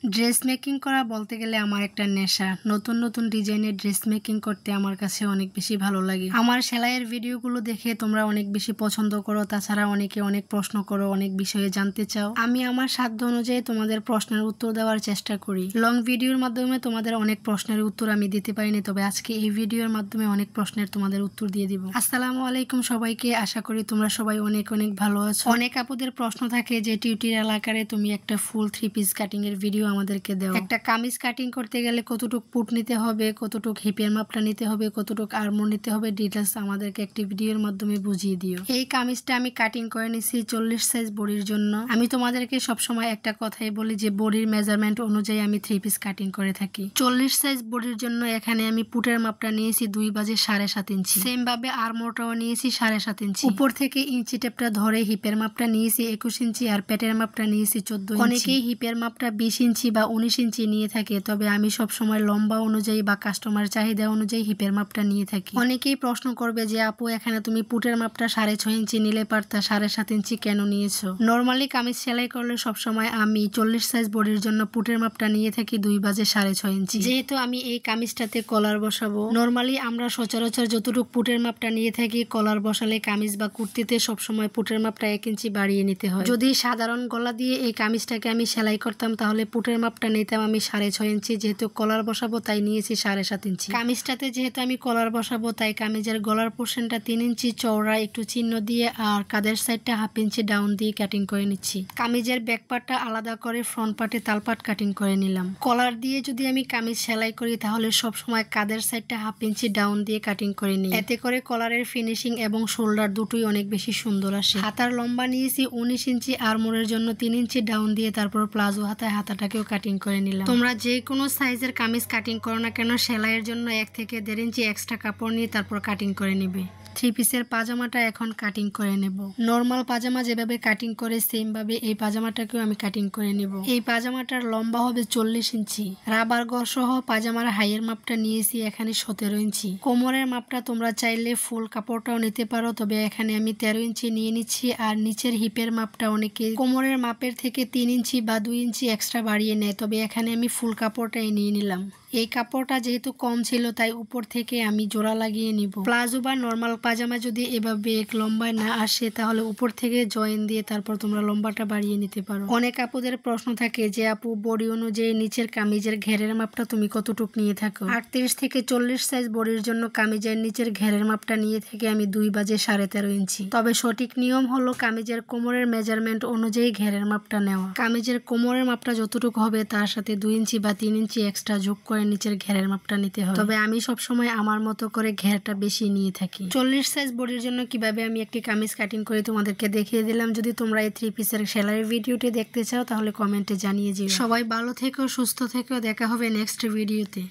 Dress making করা বলতে গেলে আমার একটা নেশা। নতুন নতুন ডিজাইনের ড্রেস মেকিং করতে আমার কাছে অনেক বেশি ভালো লাগে। আমার সেলাইয়ের ভিডিওগুলো দেখে তোমরা অনেক বেশি পছন্দ করো, তাছাড়া অনেকে অনেক প্রশ্ন করো, অনেক বিষয়ে জানতে চাও। আমি আমার সাধ্য অনুযায়ী তোমাদের প্রশ্নের উত্তর দেওয়ার চেষ্টা করি। লং ভিডিওর মাধ্যমে তোমাদের অনেক প্রশ্নের উত্তর আমি দিতে পারিনি, তবে আজকে এই ভিডিওর মাধ্যমে অনেক প্রশ্নের তোমাদের উত্তর দিয়ে দিব। আসসালামু আলাইকুম সবাইকে, আশা করি তোমরা সবাই অনেক অনেক ভালো আছো। অনেক আপুদের প্রশ্ন থাকে যে টিউটোরিয়াল আকারে তুমি একটা ফুল 3 পিস কাটিং এর ভিডিও আমাদেরকে দাও। একটা কামিজ কাটিং করতে গেলে কতটুক পুট নিতে হবে, কতটুক হিপের মাপটা নিতে হবে, কতটুক আর্মর নিতে হবে, ডিটেলস আমাদেরকে একটি ভিডিওর মাধ্যমে বুঝিয়ে দিও। এই কামিজটা আমি কাটিং করে নিছি 40 সাইজ বডির জন্য। আমি তোমাদেরকে সবসময় একটা কথাই বলি যে বডির মেজারমেন্ট অনুযায়ী আমি 3 পিস কাটিং করে থাকি। 40 সাইজ বডির জন্য এখানে আমি পুটের মাপটা নিয়েছি 2 বাজে 7.5 ইঞ্চি। সেম ভাবে আর্মরটাও নিয়েছি 7.5 ইঞ্চি। উপর থেকে ইঞ্চি টেপটা ধরে হিপের মাপটা নিয়েছি 21 ইঞ্চি আর পেটের মাপটা নিয়েছি 14 ইঞ্চি। অনেকেই হিপের মাপটা 20 ইঞ্চি বা 19 ইঞ্চি নিয়ে থাকে, তবে আমি সব সময় লম্বা অনুযায়ী বা কাস্টমার চাহিদা অনুযায়ী হিপের মাপটা নিয়ে থাকি। অনেকেই প্রশ্ন করবে যে আপু এখানে তুমি পুটের মাপটা 6.5 ইঞ্চি নিলে পারতা, 7.5 ইঞ্চি কেন নিয়েছো? নরমালি কামিজ সেলাই করলে সবসময় আমি 40 সাইজ বডির জন্য পুটের মাপটা নিয়ে থাকি 2 বাজে 6.5 ইঞ্চি। যেহেতু আমি এই কামিজটাতে কলার বসাবো, নরমালি আমরা সচরাচর যতটুকু পুটের মাপটা নিয়ে থাকি কলার বসালে কামিজ বা কুর্তিতে সবসময় পুটের মাপটা 1 ইঞ্চি বাড়িয়ে নিতে হয়। যদি সাধারণ গলা দিয়ে এই কামিজটাকে আমি সেলাই করতাম তাহলে পুটের মাপটা নিতাম আমি 6.5 ইঞ্চি। যেহেতু কলার বসাবো তাই নিয়েছি 7.5 ইঞ্চি। কামিজটাতে যেহেতু আমি কলার বসাবো তাই কামিজের গলার পোর্শনটা 3 ইঞ্চি চওড়া একটু চিহ্ন দিয়ে আর কাঁধের সাইডটা 1/2 ইঞ্চি ডাউন দিয়ে কাটিং করে নিচ্ছি। কামিজের ব্যাক পার্টটা আলাদা করে ফ্রন্ট পার্টে তালপাট কাটিং করে নিলাম। কলার দিয়ে যদি আমি কামিজ সেলাই করি তাহলে সবসময় কাঁধের সাইডটা 1/2 ইঞ্চি ডাউন দিয়ে কাটিং করে নিই। এতে করে কলারের ফিনিশিং এবং শোল্ডার দুটোই অনেক বেশি সুন্দর আসে। হাতার লম্বা নিয়েছি 19 ইঞ্চি, আর্মরের জন্য 3 ইঞ্চি ডাউন দিয়ে তারপর প্লাজো হাতায় হাতাটাকেও কাটিং করে নিলাম। তোমরা যে কোনো সাইজের কামিজ কাটিং করো না কেন সেলাইয়ের জন্য 1 থেকে 1.5 ইঞ্চি এক্সট্রা কাপড় নিয়ে তারপর কাটিং করে নিবে। 3 পিসের পাজামাটা এখন কাটিং করে নেব। নরমাল পাজামা যেভাবে কাটিং করে সেম ভাবে এই পাজামাটাকেও আমি কাটিং করে নেব। এই পাজামাটার লম্বা হবে 40 ইঞ্চি। রাবার গজ সহ পাজামার হাইয়ের মাপটা নিয়েছি এখানে 17 ইঞ্চি। কোমরের মাপটা তোমরা চাইলে ফুল কাপড়টাও নিতে পারো, তবে এখানে আমি 13 ইঞ্চি নিয়ে নিচ্ছি। আর নিচের হিপের মাপটা অনেকে কোমরের মাপের থেকে 3 ইঞ্চি বা 2 ইঞ্চি এক্সট্রা বাড়িয়ে নেয়, তবে এখানে আমি ফুল কাপড়টাই নিয়ে নিলাম। এই কাপড়টা যেহেতু কম ছিল তাই উপর থেকে আমি জোড়া লাগিয়ে নিব। প্লাজো বা নর্মাল পাজামা যদি এভাবে এক লম্বায় না আসে তাহলে উপর থেকে জয়েন দিয়ে তারপর তোমরা লম্বাটা বাড়িয়ে নিতে পারো। অনেক আপুদের প্রশ্ন থাকে যে আপু বডি অনুযায়ী নিচের কামিজের ঘেরের মাপটা তুমি কতটুক নিয়ে থাকো? 38 থেকে 40 সাইজ বডির জন্য কামিজের নিচের ঘেরের মাপটা নিয়ে থাকি আমি 2 বাজে 13.5 ইঞ্চি। তবে সঠিক নিয়ম হলো কামিজের কোমরের মেজারমেন্ট অনুযায়ী ঘেরের মাপটা নেওয়া। কামিজের কোমরের মাপটা যতটুকু হবে তার সাথে 2 ইঞ্চি বা 3 ইঞ্চি এক্সট্রা যোগ করে নিচের ঘেরের মাপটা নিতে হবে। তবে আমি সবসময় আমার মতো করে ঘেরটা বেশি নিয়ে থাকি। 40 সাইজ বডির জন্য কিভাবে আমি একটি কামিজ কাটিং করে তোমাদেরকে দেখিয়ে দিলাম। যদি তোমরা এই 3 পিসের সেলাইয়ের ভিডিওটি দেখতে চাও তাহলে কমেন্টে জানিয়ে দিও। সবাই ভালো থেকো, সুস্থ থেকো, দেখা হবে নেক্সট ভিডিওতে।